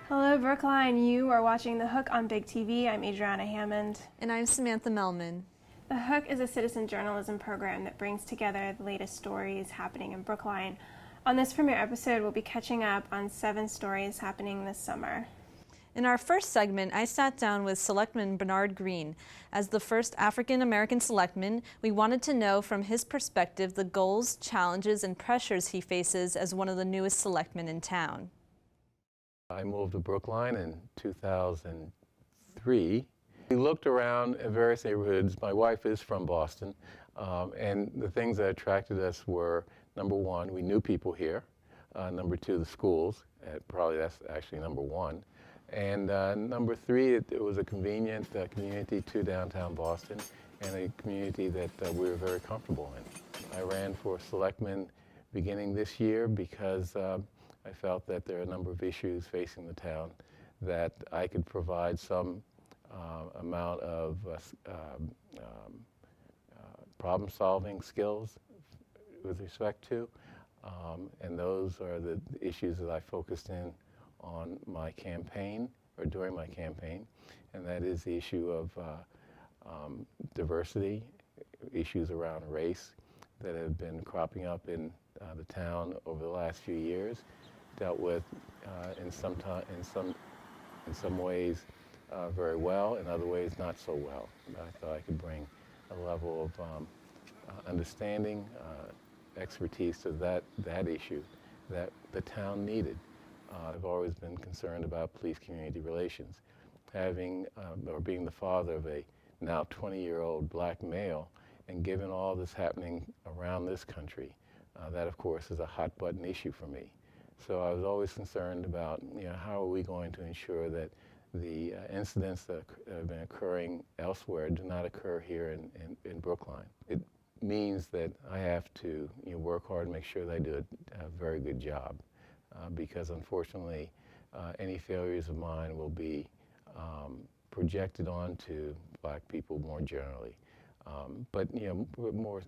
Hello, Brookline. You are watching The Hook on Big TV. I'm Adriana Hammond. And I'm Samantha Melman. The Hook is a citizen journalism program that brings together the latest stories happening in Brookline. On this premiere episode, we'll be catching up on 7 stories happening this summer. In our first segment, I sat down with Selectman Bernard Green. As the first African-American selectman, we wanted to know from his perspective the goals, challenges, and pressures he faces as one of the newest selectmen in town. I moved to Brookline in 2003. We looked around at various neighborhoods. My wife is from Boston, and the things that attracted us were, number one, we knew people here. Number two, the schools. Probably that's actually number one. And number three, it was a convenient community to downtown Boston and a community that we were very comfortable in. I ran for selectman beginning this year because I felt that there are a number of issues facing the town that I could provide some amount of problem-solving skills with respect to, and those are the issues that I focused in on my campaign, or during my campaign, and that is the issue of diversity, issues around race that have been cropping up in the town over the last few years, dealt with in some ways very well, in other ways not so well. I thought I could bring a level of understanding, expertise to that issue that the town needed. I've always been concerned about police-community relations. Having, or being the father of a now 20-year-old black male, and given all this happening around this country, that of course is a hot-button issue for me. So I was always concerned about, how are we going to ensure that the incidents that have been occurring elsewhere do not occur here in Brookline. It means that I have to work hard and make sure that I do a very good job, because unfortunately any failures of mine will be projected onto black people more generally. But more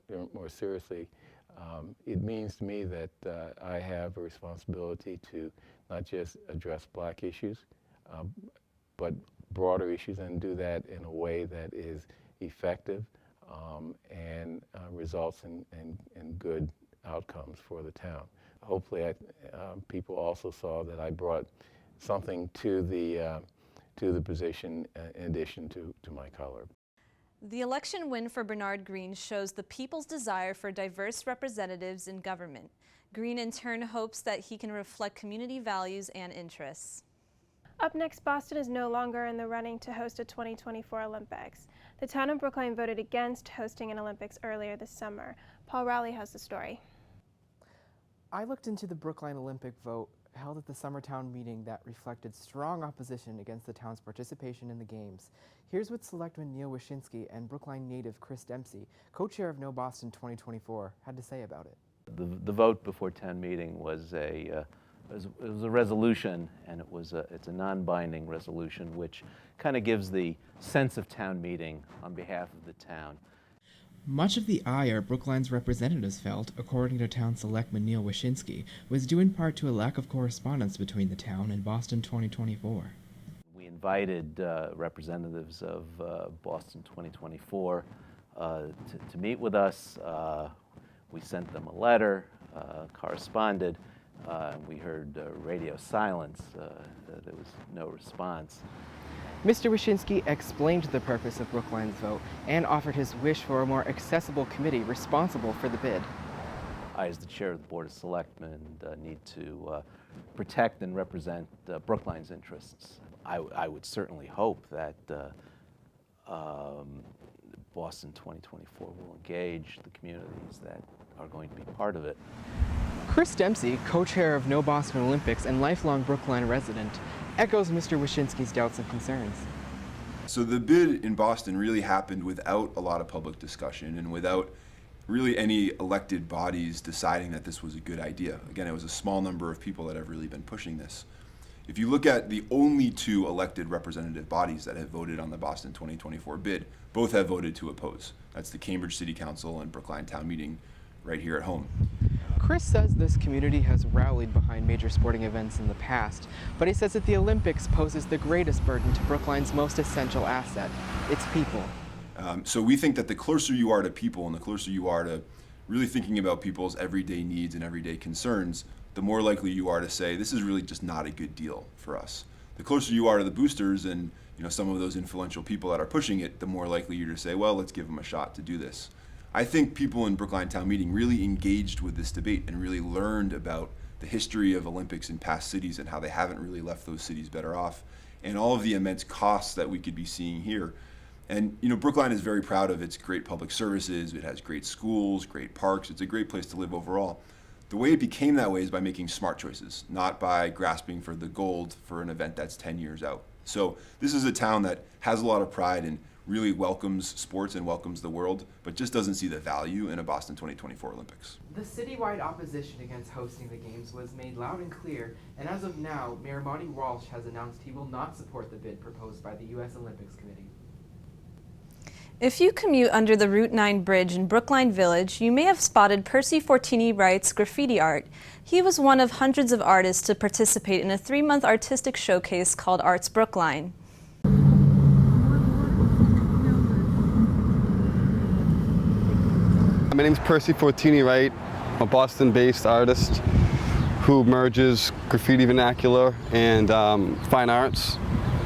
seriously, it means to me that I have a responsibility to not just address black issues, but broader issues, and do that in a way that is effective and results in good outcomes for the town. Hopefully, people also saw that I brought something to the position in addition to my color. The election win for Bernard Green shows the people's desire for diverse representatives in government. Green in turn hopes that he can reflect community values and interests. Up next, Boston is no longer in the running to host a 2024 Olympics. The town of Brookline voted against hosting an Olympics earlier this summer. Paul Rowley has the story. I looked into the Brookline Olympic vote held at the summer town meeting that reflected strong opposition against the town's participation in the Games. Here's what Selectman Neil Wyshynski and Brookline native Chris Dempsey, co-chair of No Boston 2024, had to say about it. The vote before town meeting was a resolution, and it's a non-binding resolution, which kind of gives the sense of town meeting on behalf of the town. Much of the ire Brookline's representatives felt, according to town selectman Neil Wyshynski, was due in part to a lack of correspondence between the town and Boston 2024. We invited representatives of Boston 2024 to meet with us. We sent them a letter, corresponded. We heard radio silence. There was no response. Mr. Wyshynski explained the purpose of Brookline's vote and offered his wish for a more accessible committee responsible for the bid. I, as the chair of the Board of Selectmen, need to protect and represent Brookline's interests. I would certainly hope that Boston 2024 will engage the communities that are going to be part of it. Chris Dempsey, co-chair of No Boston Olympics and lifelong Brookline resident, echoes Mr. Wyshynski's doubts and concerns. So the bid in Boston really happened without a lot of public discussion and without really any elected bodies deciding that this was a good idea. Again, it was a small number of people that have really been pushing this. If you look at the only 2 elected representative bodies that have voted on the Boston 2024 bid, both have voted to oppose. That's the Cambridge City Council and Brookline Town Meeting right here at home. Chris says this community has rallied behind major sporting events in the past, but he says that the Olympics poses the greatest burden to Brookline's most essential asset, its people. So we think that the closer you are to people and the closer you are to really thinking about people's everyday needs and everyday concerns, the more likely you are to say, this is really just not a good deal for us. The closer you are to the boosters and some of those influential people that are pushing it, the more likely you're to say, well, let's give them a shot to do this. I think people in Brookline Town Meeting really engaged with this debate and really learned about the history of Olympics in past cities and how they haven't really left those cities better off, and all of the immense costs that we could be seeing here. And Brookline is very proud of its great public services. It has great schools, great parks. It's a great place to live overall. The way it became that way is by making smart choices, not by grasping for the gold for an event that's 10 years out. So this is a town that has a lot of pride and really welcomes sports and welcomes the world, but just doesn't see the value in a Boston 2024 Olympics. The citywide opposition against hosting the games was made loud and clear, and as of now, Mayor Monty Walsh has announced he will not support the bid proposed by the U.S. Olympics Committee. If you commute under the Route 9 bridge in Brookline Village, you may have spotted Percy Fortini Wright's graffiti art. He was one of hundreds of artists to participate in a 3-month artistic showcase called Arts Brookline. My name is Percy Fortini Wright, a Boston-based artist who merges graffiti vernacular and fine arts,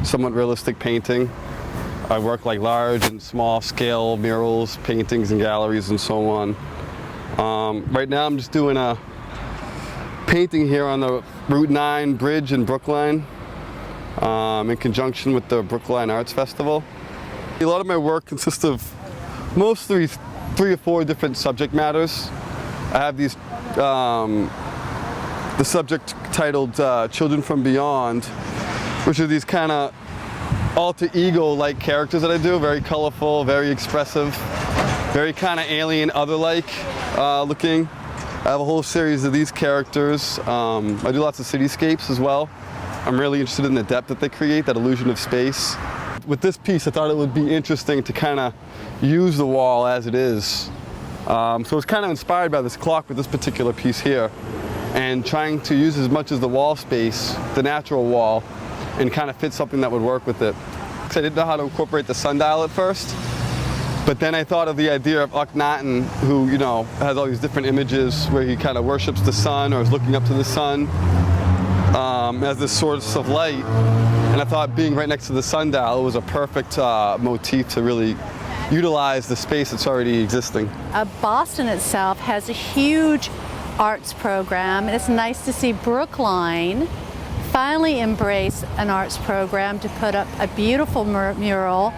somewhat realistic painting. I work like large and small scale murals, paintings and galleries and so on. Right now I'm just doing a painting here on the Route 9 bridge in Brookline in conjunction with the Brookline Arts Festival. A lot of my work consists of mostly 3 or 4 different subject matters. I have these, the subject titled Children from Beyond, which are these kind of alter ego-like characters that I do, very colorful, very expressive, very kind of alien, other-like looking. I have a whole series of these characters. I do lots of cityscapes as well. I'm really interested in the depth that they create, that illusion of space. With this piece, I thought it would be interesting to kind of use the wall as it is. So I was kind of inspired by this clock with this particular piece here, and trying to use as much as the wall space, the natural wall, and kind of fit something that would work with it. I didn't know how to incorporate the sundial at first, but then I thought of the idea of Akhenaten, who has all these different images where he kind of worships the sun or is looking up to the sun as this source of light. And I thought being right next to the sundial was a perfect motif to really utilize the space that's already existing. Boston itself has a huge arts program, and it's nice to see Brookline finally embrace an arts program to put up a beautiful mural.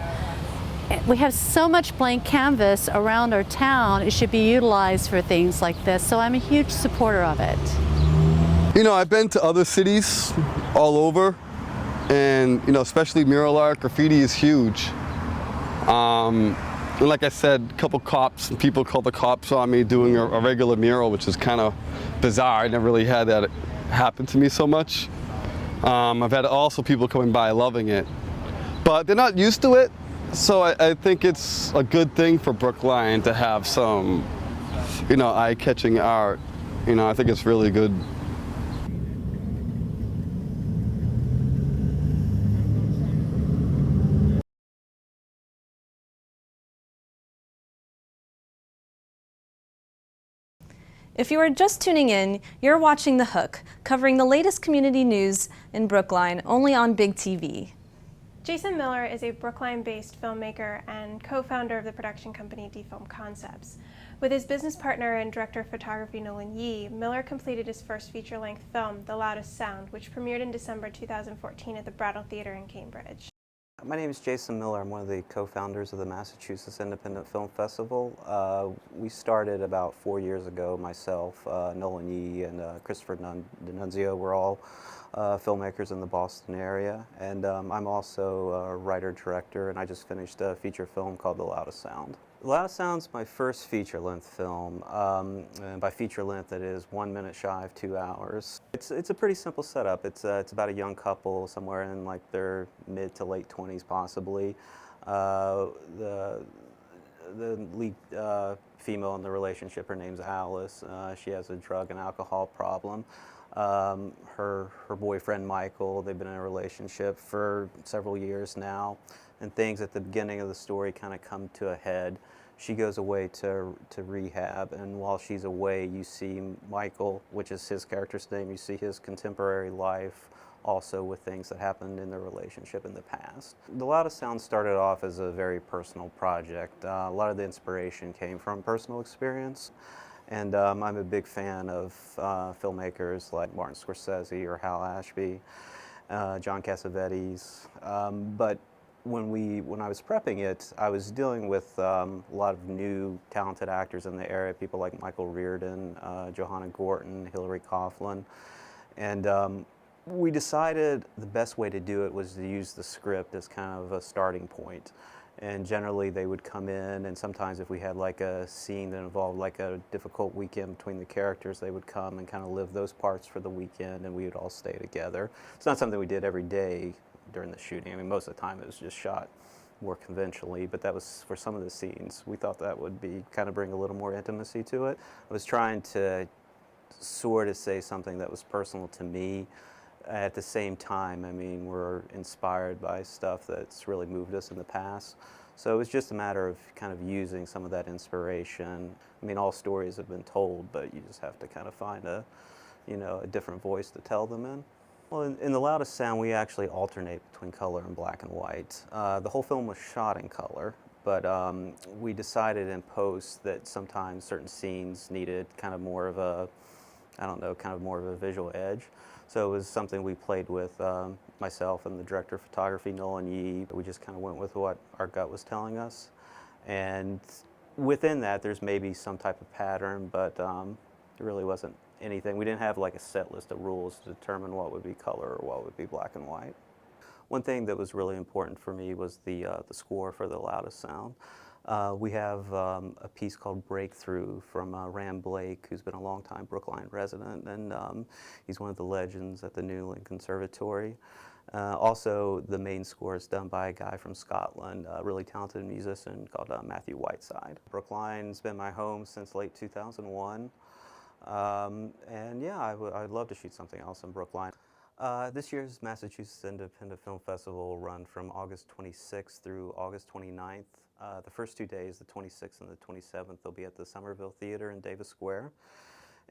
We have so much blank canvas around our town, it should be utilized for things like this, so I'm a huge supporter of it. I've been to other cities all over, and especially mural art, graffiti is huge. And like I said, a couple cops and people called the cops on me doing a regular mural, which is kind of bizarre. I never really had that happen to me so much. I've had also people coming by loving it, but they're not used to it. So I think it's a good thing for Brookline to have some, eye-catching art. I think it's really good. If you are just tuning in, you're watching The Hook, covering the latest community news in Brookline, only on Big TV. Jason Miller is a Brookline-based filmmaker and co-founder of the production company D-Film Concepts. With his business partner and director of photography Nolan Yee, Miller completed his first feature-length film, The Loudest Sound, which premiered in December 2014 at the Brattle Theatre in Cambridge. My name is Jason Miller. I'm one of the co-founders of the Massachusetts Independent Film Festival. We started about 4 years ago. Myself, Nolan Yee, and Christopher D'Annunzio were all filmmakers in the Boston area. And I'm also a writer-director, and I just finished a feature film called The Loudest Sound. The Loudest Sound's my first feature-length film. And by feature-length, that is 1 minute shy of 2 hours. It's a pretty simple setup. It's about a young couple, somewhere in like their mid to late 20s, possibly. The lead female in the relationship, her name's Alice. She has a drug and alcohol problem. Her boyfriend Michael, they've been in a relationship for several years now, and things at the beginning of the story kind of come to a head. She goes away to rehab, and while she's away, you see Michael, which is his character's name, you see his contemporary life, also with things that happened in their relationship in the past. The Loudest Sound started off as a very personal project. A lot of the inspiration came from personal experience. And I'm a big fan of filmmakers like Martin Scorsese or Hal Ashby, John Cassavetes. But when I was prepping it, I was dealing with a lot of new talented actors in the area, people like Michael Reardon, Johanna Gorton, Hilary Coughlin. And we decided the best way to do it was to use the script as kind of a starting point. And generally they would come in, and sometimes if we had like a scene that involved like a difficult weekend between the characters, they would come and kind of live those parts for the weekend, and we would all stay together. It's not something we did every day during the shooting. I mean, most of the time it was just shot more conventionally, but that was for some of the scenes. We thought that would be kind of bring a little more intimacy to it. I was trying to sort of say something that was personal to me. At the same time, I mean, we're inspired by stuff that's really moved us in the past. So it was just a matter of kind of using some of that inspiration. I mean, all stories have been told, but you just have to kind of find a different voice to tell them in. Well, in The Loudest Sound, we actually alternate between color and black and white. The whole film was shot in color, but we decided in post that sometimes certain scenes needed kind of more of a, kind of more of a visual edge. So it was something we played with, myself and the director of photography, Nolan Yee. We just kind of went with what our gut was telling us. And within that, there's maybe some type of pattern, but it really wasn't anything. We didn't have like a set list of rules to determine what would be color or what would be black and white. One thing that was really important for me was the score for The Loudest Sound. We have a piece called Breakthrough from Ram Blake, who's been a longtime Brookline resident, and he's one of the legends at the Newland Conservatory. Also, the main score is done by a guy from Scotland, a really talented musician called Matthew Whiteside. Brookline's been my home since late 2001, and yeah, I'd love to shoot something else in Brookline. This year's Massachusetts Independent Film Festival will run from August 26th through August 29th. The first 2 days, the 26th and the 27th, they'll be at the Somerville Theater in Davis Square.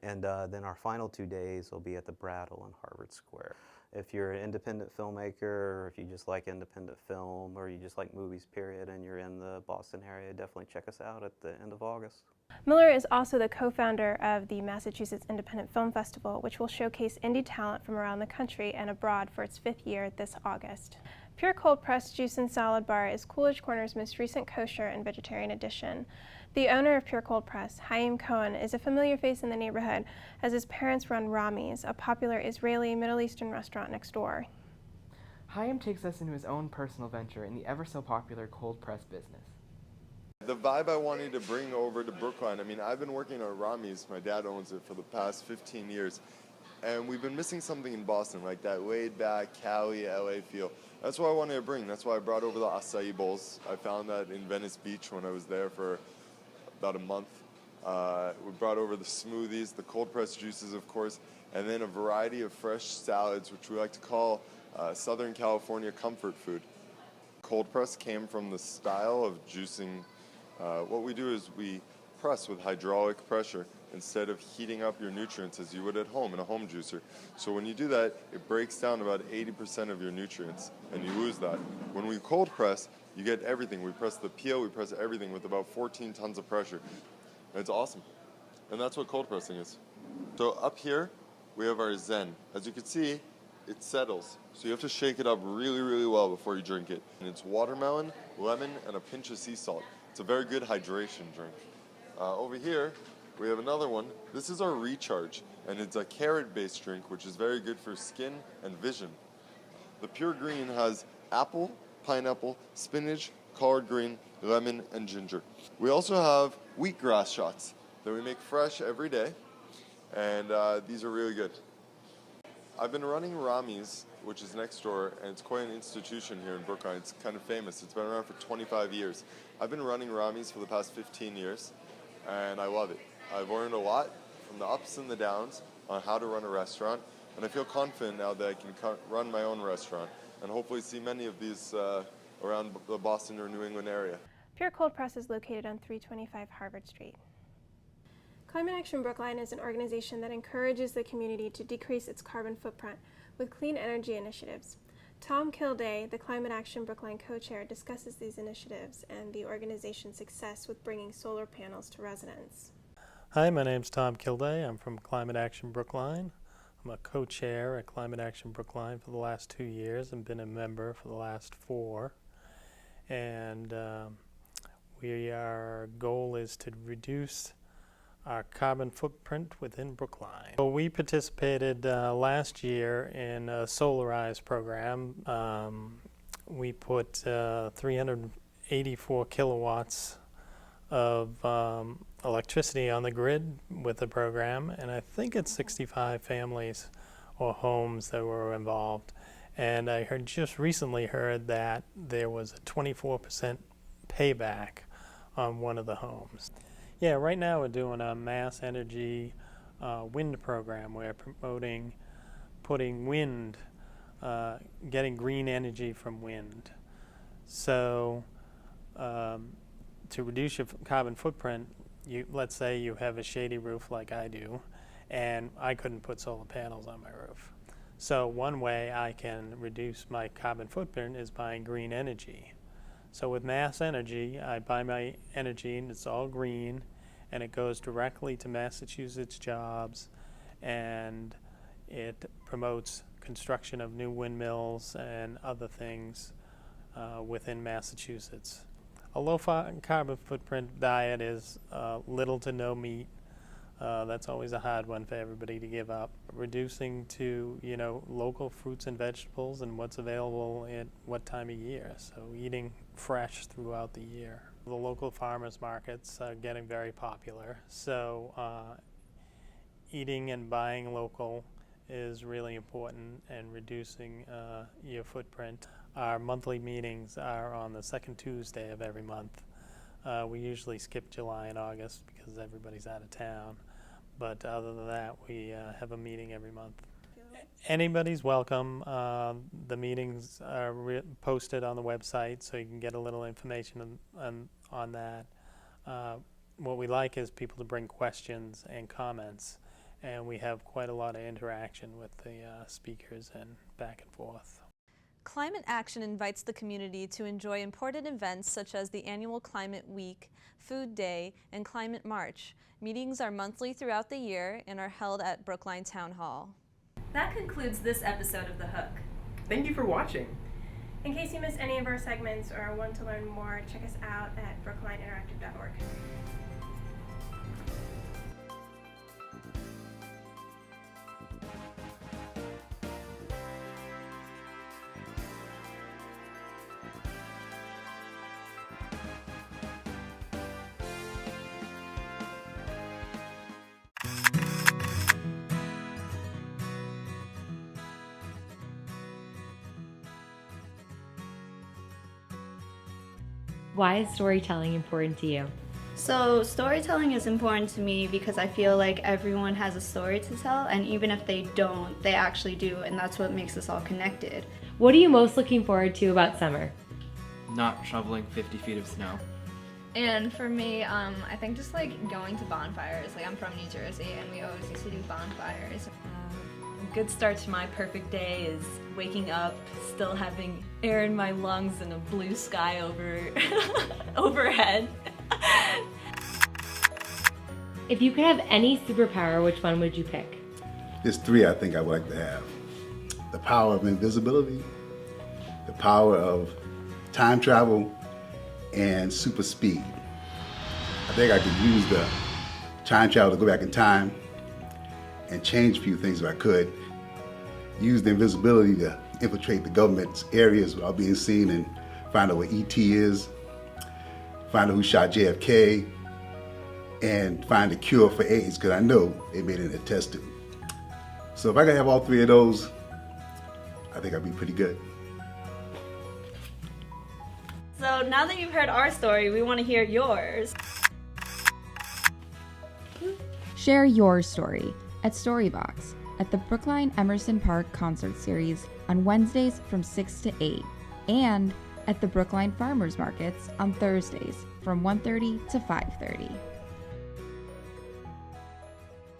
And then our final 2 days will be at the Brattle in Harvard Square. If you're an independent filmmaker, or if you just like independent film, or you just like movies, period, and you're in the Boston area, definitely check us out at the end of August. Miller is also the co-founder of the Massachusetts Independent Film Festival, which will showcase indie talent from around the country and abroad for its 5th year this August. Pure Cold Pressed Juice and Salad Bar is Coolidge Corner's most recent kosher and vegetarian addition. The owner of Pure Cold Press, Haim Cohen, is a familiar face in the neighborhood as his parents run Rami's, a popular Israeli Middle Eastern restaurant next door. Haim takes us into his own personal venture in the ever-so-popular cold press business. The vibe I wanted to bring over to Brookline, I mean, I've been working at Rami's, my dad owns it, for the past 15 years. And we've been missing something in Boston, like that laid-back, Cali, LA feel. That's what I wanted to bring. That's why I brought over the acai bowls. I found that in Venice Beach when I was there for about a month. We brought over the smoothies, the cold-pressed juices, of course, and then a variety of fresh salads, which we like to call Southern California comfort food. Cold press came from the style of juicing. What we do is we press with hydraulic pressure instead of heating up your nutrients as you would at home in a home juicer. So when you do that, it breaks down about 80% of your nutrients, and you lose that. When we cold press, you get everything. We press the peel, we press everything with about 14 tons of pressure. And it's awesome. And that's what cold pressing is. So up here, we have our Zen. As you can see, it settles. So you have to shake it up really, really well before you drink it. And it's watermelon, lemon, and a pinch of sea salt. It's a very good hydration drink. Over here, we have another one. This is our Recharge, and it's a carrot-based drink, which is very good for skin and vision. The Pure Green has apple, pineapple, spinach, collard green, lemon, and ginger. We also have wheatgrass shots that we make fresh every day, and these are really good. I've been running Rami's, which is next door, and it's quite an institution here in Brookline. It's kind of famous. It's been around for 25 years. I've been running Rami's for the past 15 years, and I love it. I've learned a lot from the ups and the downs on how to run a restaurant, and I feel confident now that I can run my own restaurant and hopefully see many of these around the Boston or New England area. Pure Cold Press is located on 325 Harvard Street. Climate Action Brookline is an organization that encourages the community to decrease its carbon footprint with clean energy initiatives. Tom Kilday, the Climate Action Brookline co-chair, discusses these initiatives and the organization's success with bringing solar panels to residents. Hi, my name's Tom Kilday. I'm from Climate Action Brookline. I'm a co-chair at Climate Action Brookline for the last 2 years and been a member for the last 4. And our goal is to reduce our carbon footprint within Brookline. So we participated last year in a Solarize program. We put 384 kilowatts of electricity on the grid with the program, and I think it's 65 families or homes that were involved. And I just recently heard that there was a 24% payback on one of the homes. Yeah, right now we're doing a mass energy wind program. We're promoting putting wind, getting green energy from wind. So to reduce your carbon footprint, let's say you have a shady roof like I do, and I couldn't put solar panels on my roof. So one way I can reduce my carbon footprint is buying green energy. So with Mass Energy, I buy my energy and it's all green, and it goes directly to Massachusetts jobs, and it promotes construction of new windmills and other things within Massachusetts. A low carbon footprint diet is little to no meat. That's always a hard one for everybody to give up. Reducing to, local fruits and vegetables and what's available at what time of year. So eating fresh throughout the year. The local farmers markets are getting very popular. So eating and buying local is really important, and reducing your footprint. Our monthly meetings are on the second Tuesday of every month. We usually skip July and August because everybody's out of town. But other than that, we have a meeting every month. Anybody's welcome. The meetings are posted on the website, so you can get a little information on that. What we like is people to bring questions and comments, and we have quite a lot of interaction with the speakers and back and forth. Climate Action invites the community to enjoy important events such as the annual Climate Week, Food Day, and Climate March. Meetings are monthly throughout the year and are held at Brookline Town Hall. That concludes this episode of The Hook. Thank you for watching. In case you missed any of our segments or want to learn more, check us out at brooklineinteractive.org. Why is storytelling important to you? So storytelling is important to me because I feel like everyone has a story to tell, and even if they don't, they actually do, and that's what makes us all connected. What are you most looking forward to about summer? Not shoveling 50 feet of snow. And for me, I think just going to bonfires. I'm from New Jersey, and we always used to do bonfires. A good start to my perfect day is waking up, still having air in my lungs and a blue sky overhead. If you could have any superpower, which one would you pick? There's 3 I think I would like to have. the power of invisibility, the power of time travel, and super speed. I think I could use the time travel to go back in time and change a few things if I could. Use the invisibility to infiltrate the government's areas without being seen and find out what ET is, find out who shot JFK, and find a cure for AIDS, because I know they made it in a test tube. So if I could have all three of those, I think I'd be pretty good. So now that you've heard our story, we want to hear yours. Share your story at Storybox at the Brookline Emerson Park Concert Series on Wednesdays from 6 to 8 and at the Brookline Farmers Markets on Thursdays from 1:30 to 5:30.